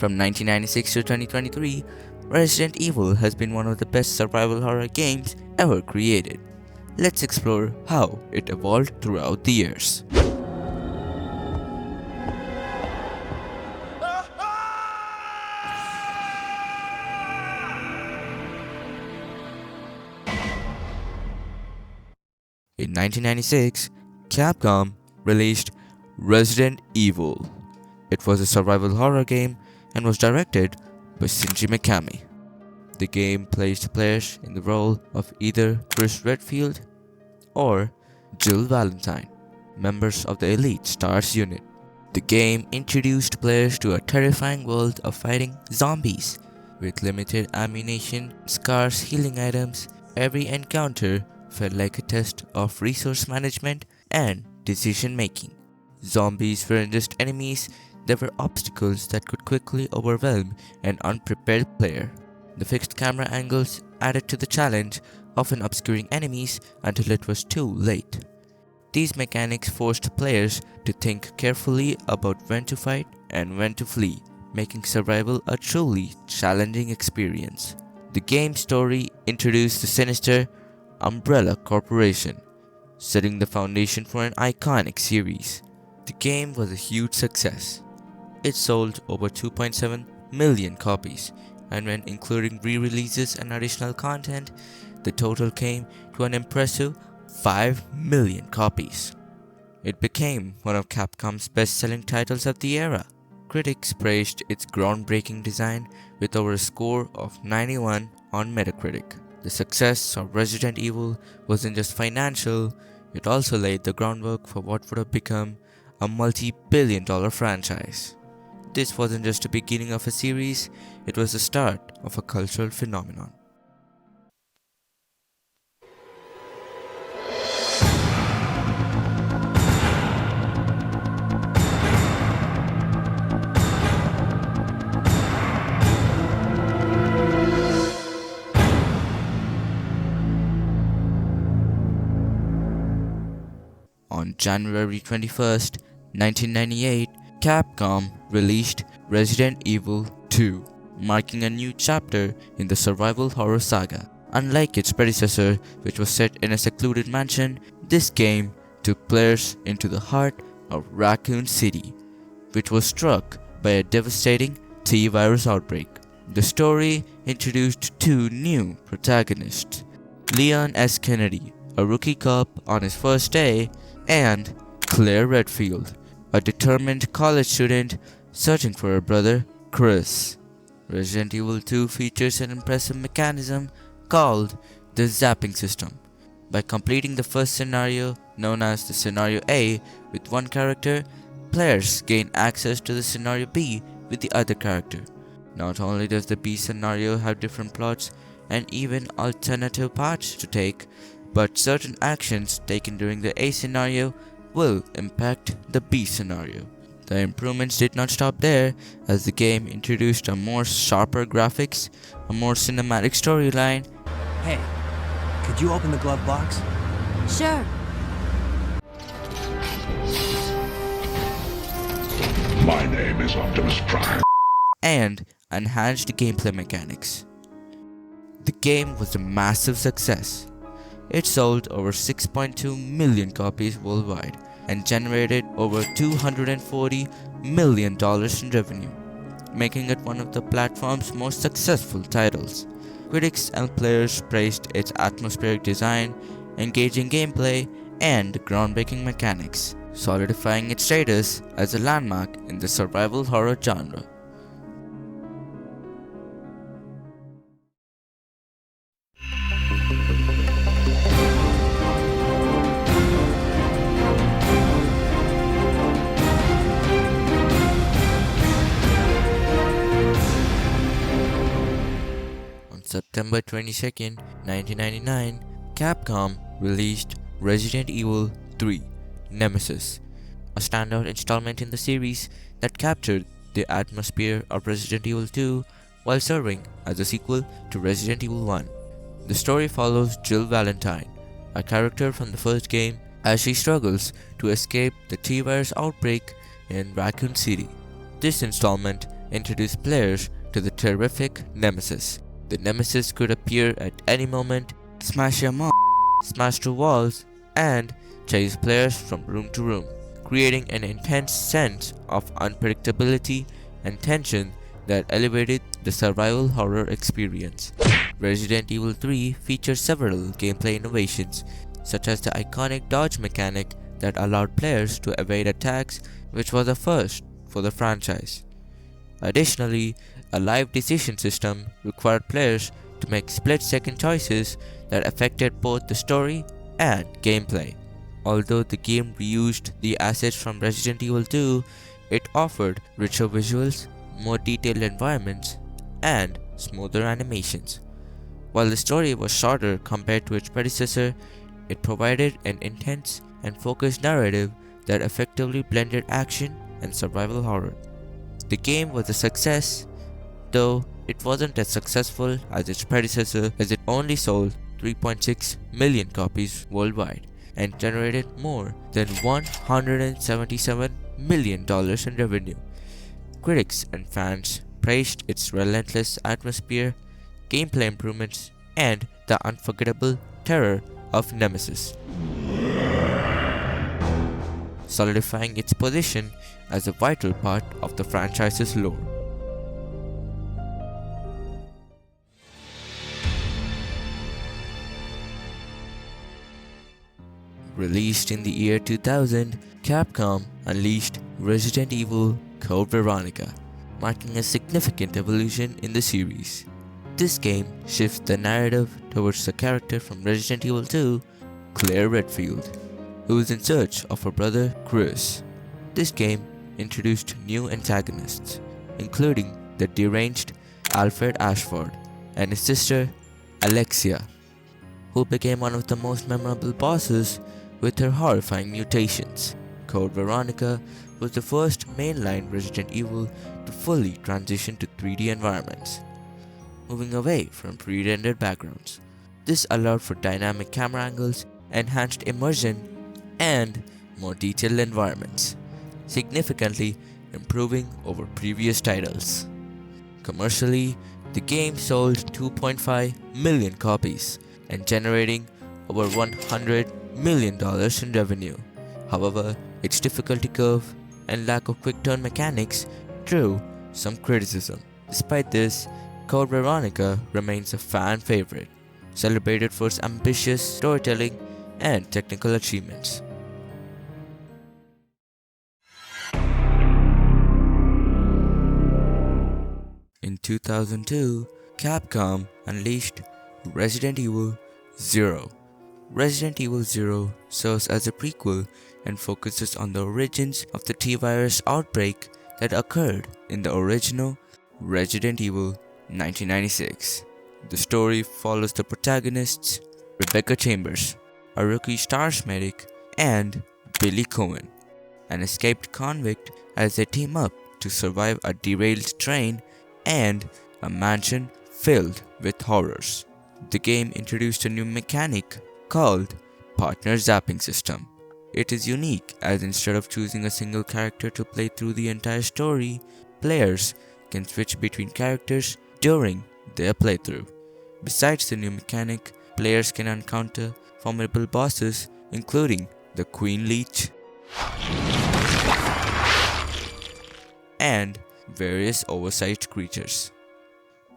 From 1996 to 2023, Resident Evil has been one of the best survival horror games ever created. Let's explore how it evolved throughout the years. In 1996, Capcom released Resident Evil. It was a survival horror game and was directed by Shinji Mikami. The game placed players in the role of either Chris Redfield or Jill Valentine, members of the Elite Stars unit. The game introduced players to a terrifying world of fighting zombies. With limited ammunition, scarce healing items, every encounter felt like a test of resource management and decision making. Zombies weren't just enemies, they were obstacles that could quickly overwhelm an unprepared player. The fixed camera angles added to the challenge, often obscuring enemies until it was too late. These mechanics forced players to think carefully about when to fight and when to flee, making survival a truly challenging experience. The game's story introduced the sinister Umbrella Corporation, setting the foundation for an iconic series. The game was a huge success. It sold over 2.7 million copies, and when including re-releases and additional content, the total came to an impressive 5 million copies. It became one of Capcom's best-selling titles of the era. Critics praised its groundbreaking design with over a score of 91 on Metacritic. The success of Resident Evil wasn't just financial, it also laid the groundwork for what would have become a multi-billion-dollar franchise. This wasn't just the beginning of a series, it was the start of a cultural phenomenon. On January 21st, 1998, Capcom released Resident Evil 2, marking a new chapter in the survival horror saga. Unlike its predecessor, which was set in a secluded mansion, this game took players into the heart of Raccoon City, which was struck by a devastating T-virus outbreak. The story introduced two new protagonists, Leon S. Kennedy, a rookie cop on his first day, and Claire Redfield, a determined college student searching for her brother, Chris. Resident Evil 2 features an impressive mechanism called the zapping system. By completing the first scenario, known as the Scenario A, with one character, players gain access to the Scenario B with the other character. Not only does the B scenario have different plots and even alternative paths to take, but certain actions taken during the A scenario will impact the B scenario. The improvements did not stop there, as the game introduced a more sharper graphics, a more cinematic storyline. Hey, could you open the glove box? Sure. My name is Optimus Prime. And enhanced gameplay mechanics. The game was a massive success. It sold over 6.2 million copies worldwide and generated over $240 million in revenue, making it one of the platform's most successful titles. Critics and players praised its atmospheric design, engaging gameplay, and groundbreaking mechanics, solidifying its status as a landmark in the survival horror genre. September 22nd, 1999, Capcom released Resident Evil 3 Nemesis, a standout installment in the series that captured the atmosphere of Resident Evil 2 while serving as a sequel to Resident Evil 1. The story follows Jill Valentine, a character from the first game, as she struggles to escape the T-virus outbreak in Raccoon City. This installment introduced players to the terrific Nemesis. The Nemesis could appear at any moment, smash your mom, smash through walls, and chase players from room to room, creating an intense sense of unpredictability and tension that elevated the survival horror experience. Resident Evil 3 features several gameplay innovations, such as the iconic dodge mechanic that allowed players to evade attacks, which was a first for the franchise. Additionally, a live decision system required players to make split-second choices that affected both the story and gameplay. Although the game reused the assets from Resident Evil 2, it offered richer visuals, more detailed environments, and smoother animations. While the story was shorter compared to its predecessor, it provided an intense and focused narrative that effectively blended action and survival horror. The game was a success, though it wasn't as successful as its predecessor, as it only sold 3.6 million copies worldwide and generated more than $177 million in revenue. Critics and fans praised its relentless atmosphere, gameplay improvements, and the unforgettable terror of Nemesis, solidifying its position as a vital part of the franchise's lore. Released in the year 2000, Capcom unleashed Resident Evil Code Veronica, marking a significant evolution in the series. This game shifts the narrative towards the character from Resident Evil 2, Claire Redfield, who is in search of her brother Chris. This game introduced new antagonists, including the deranged Alfred Ashford and his sister Alexia, who became one of the most memorable bosses with her horrifying mutations. Code Veronica was the first mainline Resident Evil to fully transition to 3D environments, moving away from pre-rendered backgrounds. This allowed for dynamic camera angles, enhanced immersion, and more detailed environments, significantly improving over previous titles. Commercially, the game sold 2.5 million copies and generating over $100 million in revenue. However, its difficulty curve and lack of quick turn mechanics drew some criticism. Despite this, Code Veronica remains a fan favorite, celebrated for its ambitious storytelling and technical achievements. In 2002, Capcom unleashed Resident Evil 0. Resident Evil 0 serves as a prequel and focuses on the origins of the T-virus outbreak that occurred in the original Resident Evil 1996. The story follows the protagonists Rebecca Chambers, a rookie STARS medic, and Billy Cohen, an escaped convict, as they team up to survive a derailed train and a mansion filled with horrors. The game introduced a new mechanic called Partner Zapping System. It is unique as instead of choosing a single character to play through the entire story, players can switch between characters during their playthrough. Besides the new mechanic, players can encounter formidable bosses including the Queen Leech and various oversized creatures.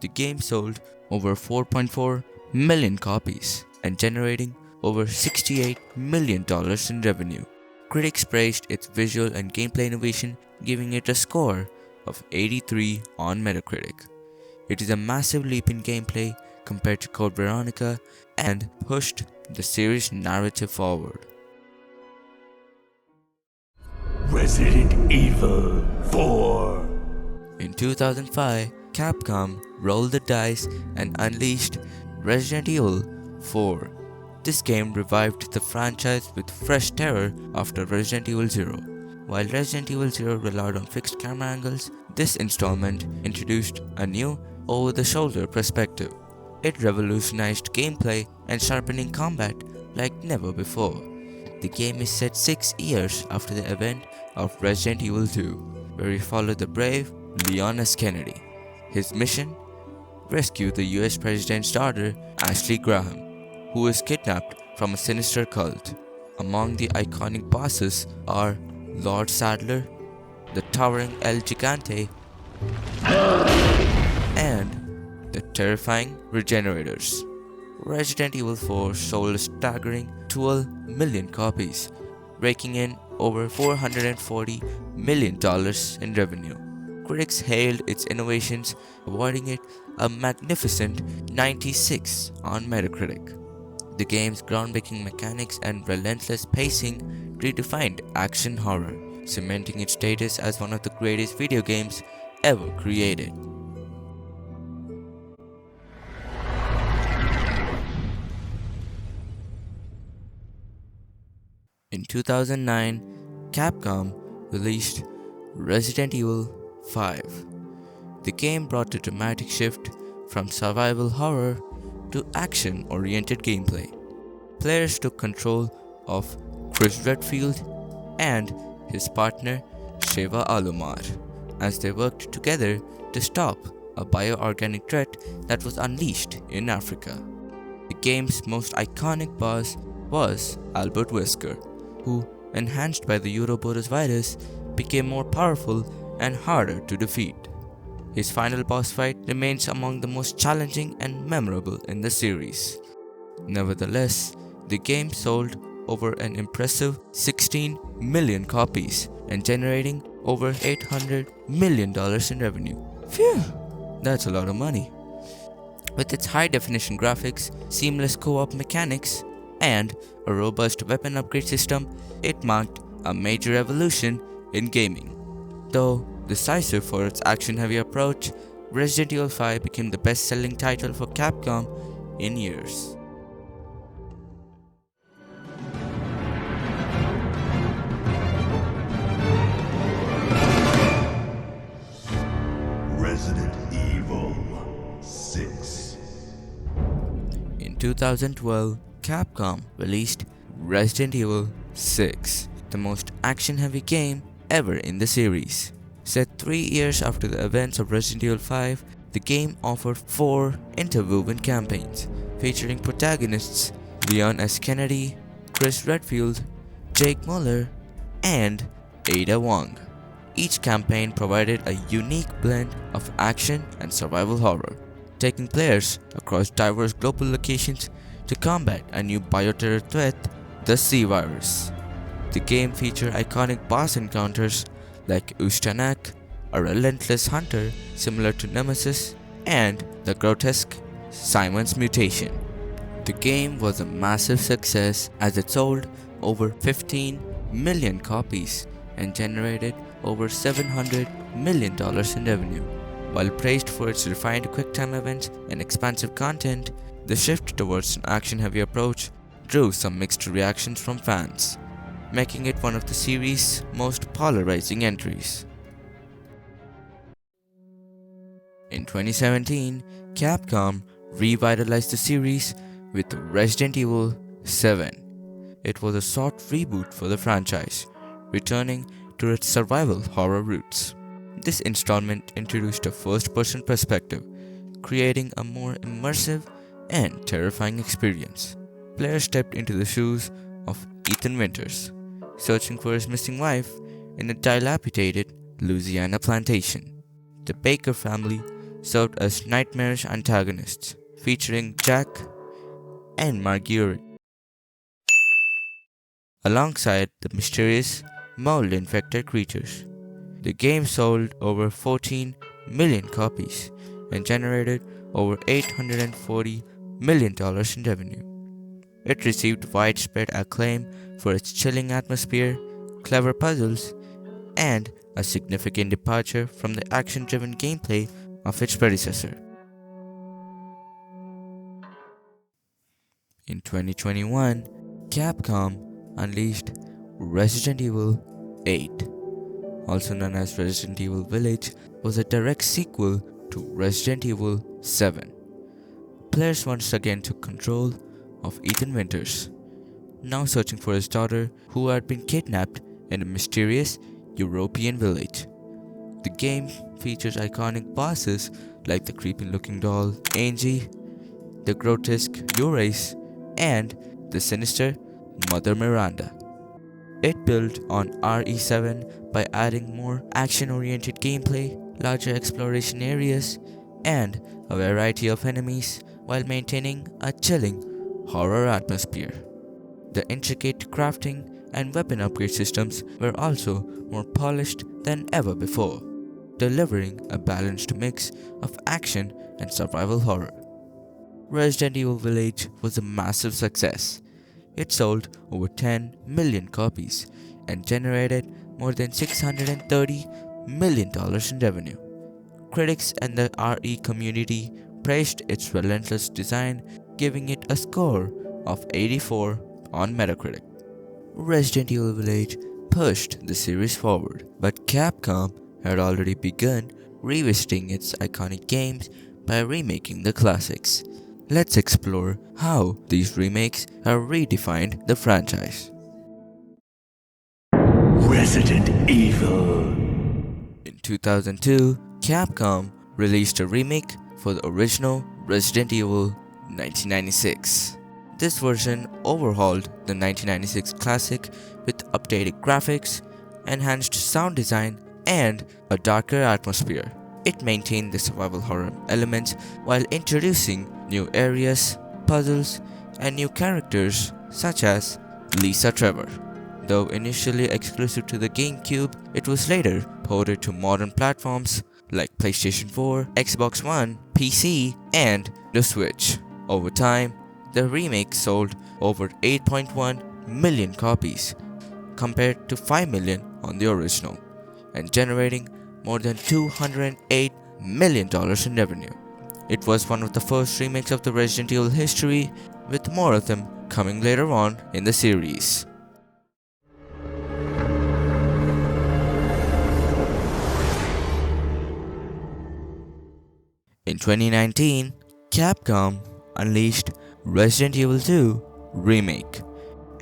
The game sold over 4.4 million copies and generating over $68 million in revenue. Critics praised its visual and gameplay innovation, giving it a score of 83 on Metacritic. It is a massive leap in gameplay compared to Code Veronica and pushed the series' narrative forward. Resident Evil 4. In 2005, Capcom rolled the dice and unleashed Resident Evil 4. This game revived the franchise with fresh terror after Resident Evil 0. While Resident Evil 0 relied on fixed camera angles, this installment introduced a new over-the-shoulder perspective. It revolutionized gameplay and sharpening combat like never before. The game is set 6 years after the event of Resident Evil 2, where we follow the brave, Leon S. Kennedy. His mission? Rescue the US President's daughter, Ashley Graham, who is kidnapped from a sinister cult. Among the iconic bosses are Lord Sadler, the towering El Gigante, and the terrifying Regenerators. Resident Evil 4 sold a staggering 12 million copies, raking in over $440 million in revenue. Critics hailed its innovations, awarding it a magnificent 96 on Metacritic. The game's groundbreaking mechanics and relentless pacing redefined action horror, cementing its status as one of the greatest video games ever created. In 2009, Capcom released Resident Evil 5. The game brought a dramatic shift from survival horror to action-oriented gameplay. Players took control of Chris Redfield and his partner Sheva Alomar as they worked together to stop a bioorganic threat that was unleashed in Africa. The game's most iconic boss was Albert Wesker, who, enhanced by the Ouroboros virus, became more powerful and harder to defeat. His final boss fight remains among the most challenging and memorable in the series. Nevertheless, the game sold over an impressive 16 million copies and generating over $800 million in revenue. Phew, that's a lot of money. With its high-definition graphics, seamless co-op mechanics, and a robust weapon upgrade system, it marked a major evolution in gaming. Though decisive for its action-heavy approach, Resident Evil 5 became the best-selling title for Capcom in years. Resident Evil 6. In 2012, Capcom released Resident Evil 6, the most action-heavy game ever in the series. Set 3 years after the events of Resident Evil 5, the game offered 4 interwoven campaigns featuring protagonists Leon S. Kennedy, Chris Redfield, Jake Muller, and Ada Wong. Each campaign provided a unique blend of action and survival horror, taking players across diverse global locations to combat a new bioterror threat, the C-Virus. The game featured iconic boss encounters like Ustanak, a relentless hunter similar to Nemesis, and the grotesque Simon's Mutation. The game was a massive success as it sold over 15 million copies and generated over $700 million in revenue. While praised for its refined quick-time events and expansive content, the shift towards an action-heavy approach drew some mixed reactions from fans, making it one of the series' most polarizing entries. In 2017, Capcom revitalized the series with Resident Evil 7. It was a sought reboot for the franchise, returning to its survival horror roots. This installment introduced a first-person perspective, creating a more immersive and terrifying experience. Players stepped into the shoes of Ethan Winters, searching for his missing wife in a dilapidated Louisiana plantation. The Baker family served as nightmarish antagonists, featuring Jack and Marguerite, alongside the mysterious mold-infected creatures. The game sold over 14 million copies and generated over $840 million in revenue. It received widespread acclaim for its chilling atmosphere, clever puzzles, and a significant departure from the action-driven gameplay of its predecessor. In 2021, Capcom unleashed Resident Evil 8, also known as Resident Evil Village, was a direct sequel to Resident Evil 7. Players once again took control of Ethan Winters, now searching for his daughter who had been kidnapped in a mysterious European village. The game features iconic bosses like the creepy-looking doll Angie, the grotesque Eurace, and the sinister Mother Miranda. It built on RE7 by adding more action-oriented gameplay, larger exploration areas, and a variety of enemies while maintaining a chilling horror atmosphere. The intricate crafting and weapon upgrade systems were also more polished than ever before, delivering a balanced mix of action and survival horror. Resident Evil Village was a massive success. It sold over 10 million copies and generated more than $630 million in revenue. Critics and the RE community praised its relentless design, giving it a score of 84 on Metacritic. Resident Evil Village pushed the series forward, but Capcom had already begun revisiting its iconic games by remaking the classics. Let's explore how these remakes have redefined the franchise. Resident Evil. In 2002, Capcom released a remake for the original Resident Evil 1996. This version overhauled the 1996 classic with updated graphics, enhanced sound design, and a darker atmosphere. It maintained the survival horror elements while introducing new areas, puzzles, and new characters such as Lisa Trevor. Though initially exclusive to the GameCube, it was later ported to modern platforms like PlayStation 4, Xbox One, PC, and the Switch. Over time, the remake sold over 8.1 million copies, compared to 5 million on the original, and generating more than $208 million in revenue. It was one of the first remakes of the Resident Evil history, with more of them coming later on in the series. In 2019, Capcom unleashed Resident Evil 2 Remake.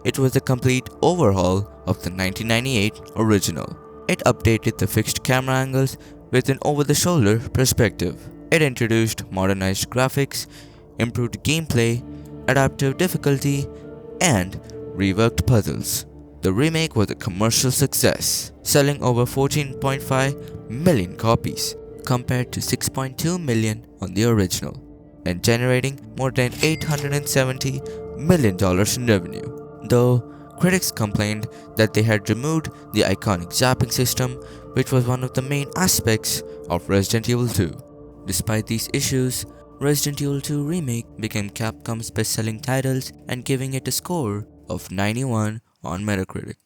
It was a complete overhaul of the 1998 original. It updated the fixed camera angles with an over-the-shoulder perspective. It introduced modernized graphics, improved gameplay, adaptive difficulty, and reworked puzzles. The remake was a commercial success, selling over 14.5 million copies compared to 6.2 million on the original, and generating more than $870 million in revenue. Though critics complained that they had removed the iconic zapping system, which was one of the main aspects of Resident Evil 2. Despite these issues, Resident Evil 2 Remake became Capcom's best-selling titles and giving it a score of 91 on Metacritic.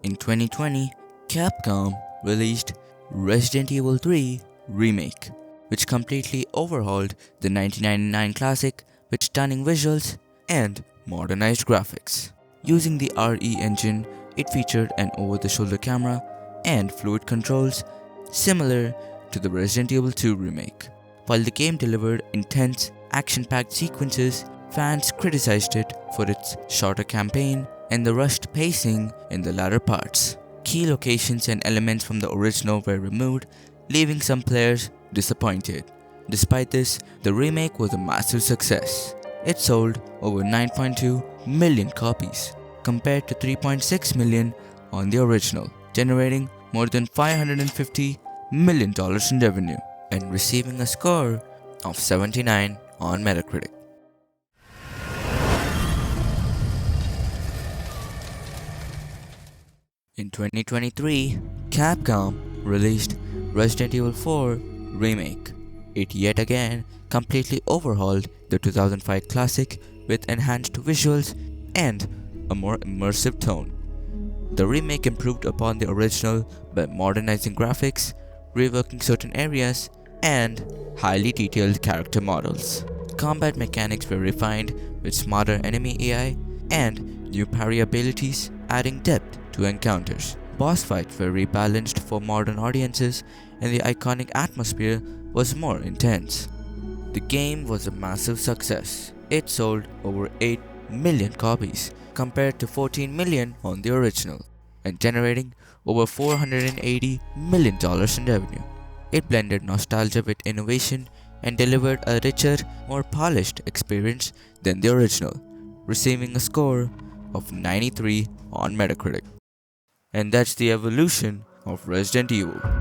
In 2020, Capcom released Resident Evil 3 Remake, which completely overhauled the 1999 classic with stunning visuals and modernized graphics. Using the RE engine, it featured an over-the-shoulder camera and fluid controls similar to the Resident Evil 2 remake. While the game delivered intense, action-packed sequences, fans criticized it for its shorter campaign and the rushed pacing in the latter parts. Key locations and elements from the original were removed, leaving some players disappointed. Despite this, the remake was a massive success. It sold over 9.2 million copies, compared to 3.6 million on the original, generating more than $550 million in revenue and receiving a score of 79 on Metacritic. In 2023, Capcom released Resident Evil 4 Remake. It yet again completely overhauled the 2005 classic with enhanced visuals and a more immersive tone. The remake improved upon the original by modernizing graphics, reworking certain areas, and highly detailed character models. Combat mechanics were refined with smarter enemy AI and new parry abilities, adding depth to encounters. Boss fights were rebalanced for modern audiences, and the iconic atmosphere was more intense. The game was a massive success. It sold over 8 million copies, compared to 14 million on the original, and generating over $480 million in revenue. It blended nostalgia with innovation and delivered a richer, more polished experience than the original, receiving a score of 93 on Metacritic. And that's the evolution of Resident Evil.